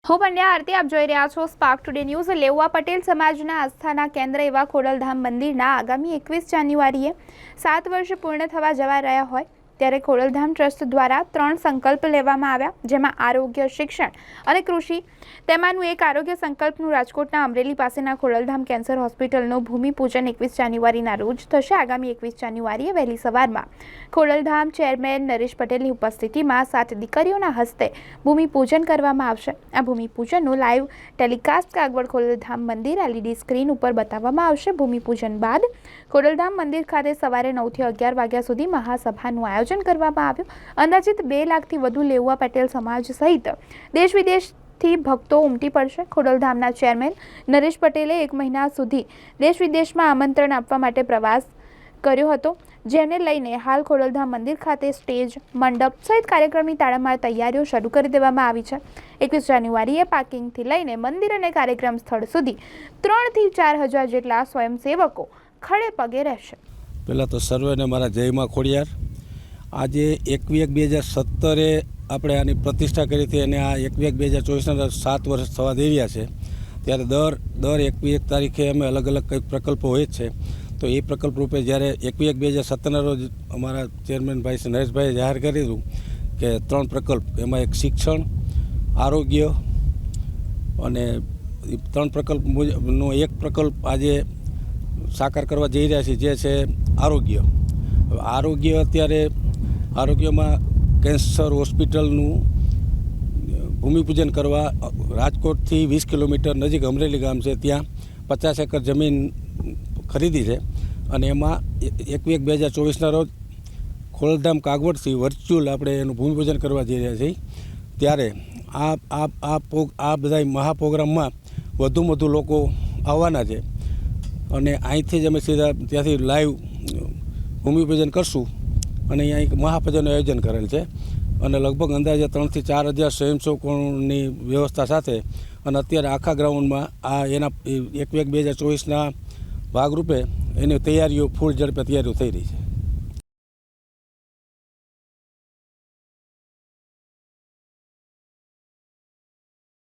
હું પંડ્યા આરતી આપ જોઈ રહ્યા છો spark today news. Leuva Patel સમાજના આસ્થાના કેન્દ્ર એવા ખોડલધામ મંદિરના આગામી 21 જાન્યુઆરીએ 7 વર્ષ પૂર્ણ થવા જવા રહ્યા હોય ત્યારે ખોડલધામ ટ્રસ્ટ દ્વારા 3 સંકલ્પ લેવામાં આવ્યા, જેમાં આરોગ્ય, શિક્ષણ અને કૃષિ। તેમાંનું એક આરોગ્ય સંકલ્પનું રાજકોટના અમરેલી પાસેના ખોડલધામ કેન્સર હોસ્પિટલનું ભૂમિપૂજન 21 જાન્યુઆરીના રોજ થશે। આગામી 21 જાન્યુઆરીએ વહેલી સવારમાં ખોડલધામ ચેરમેન નરેશ પટેલની ઉપસ્થિતિમાં 7 દીકરીઓના હસ્તે ભૂમિપૂજન કરવામાં આવશે। આ ભૂમિપૂજનનું લાઈવ ટેલિકાસ્ટ કાગવડ ખોડલધામ મંદિર LED સ્ક્રીન ઉપર બતાવવામાં આવશે। ભૂમિપૂજન બાદ ખોડલધામ મંદિર ખાતે સવારે 9 થી 11 વાગ્યા સુધી મહાસભાનું આયોજન કરવામાં આવ્યું। અંદાજિત 2 લાખથી વધુ લેઉવા પટેલ સમાજ સહિત દેશ વિદેશથી ભક્તો ઉમટી પડશે। ખોડલધામના ચેરમેન નરેશ પટેલે 1 મહિના સુધી દેશ વિદેશમાં આમંત્રણ આપવા માટે પ્રવાસ કર્યો હતો, જેને લઈને હાલ ખોડલધામ મંદિર ખાતે સ્ટેજ, મંડપ સહિત કાર્યક્રમની તાળામાર તૈયારીઓ શરૂ કરી દેવામાં આવી છે। 21 જાન્યુઆરીએ પાર્કિંગથી લઈને મંદિર અને કાર્યક્રમ સ્થળ સુધી 3 થી 4 હજાર જેટલા સ્વયંસેવકો ખડે પગે રહેશે। પહેલાં તો સર્વેને મારા જયમાં ખોડિયાર। આજે 21/2017 આપણે આની પ્રતિષ્ઠા કરી હતી અને આ 21/2024ના 7 વર્ષ થવા દઈ રહ્યા છે, ત્યારે દર 21 તારીખે અમે અલગ અલગ કંઈક પ્રકલ્પો હોય જ છે। તો એ પ્રકલ્પ રૂપે જ્યારે 21/2017ના રોજ અમારા ચેરમેન ભાઈ નરેશભાઈએ જાહેર કર્યું કે 3 પ્રકલ્પ, એમાં એક શિક્ષણ, આરોગ્ય અને 3 પ્રકલ્પ મુજબનો એક પ્રકલ્પ આજે સાકાર કરવા જઈ રહ્યા છીએ, જે છે આરોગ્ય। આરોગ્ય અત્યારે આરોગ્યમાં કેન્સર હોસ્પિટલનું ભૂમિપૂજન કરવા રાજકોટથી 20 કિલોમીટર નજીક અમરેલી ગામ છે, ત્યાં 50 એકર જમીન ખરીદી છે અને એમાં 21/2024ના રોજ ખોડલધામ કાગવડથી વર્ચ્યુઅલ આપણે એનું ભૂમિપૂજન કરવા જઈ રહ્યા છીએ। ત્યારે આ બધા મહાપ્રોગ્રામમાં વધુમાં વધુ લોકો આવવાના છે અને અહીંથી જ અમે સીધા ત્યાંથી લાઈવ ભૂમિપૂજન કરશું અને અહીંયા એક મહાપૂજનનું આયોજન કરેલ છે અને લગભગ અંદાજે 3 થી 4 હજાર સ્વયંસેવકોની વ્યવસ્થા સાથે અને અત્યારે આખા ગ્રાઉન્ડમાં આ એના 21/2024ના ભાગરૂપે એની તૈયારીઓ ફૂલ ઝડપે તૈયારીઓ થઈ રહી છે।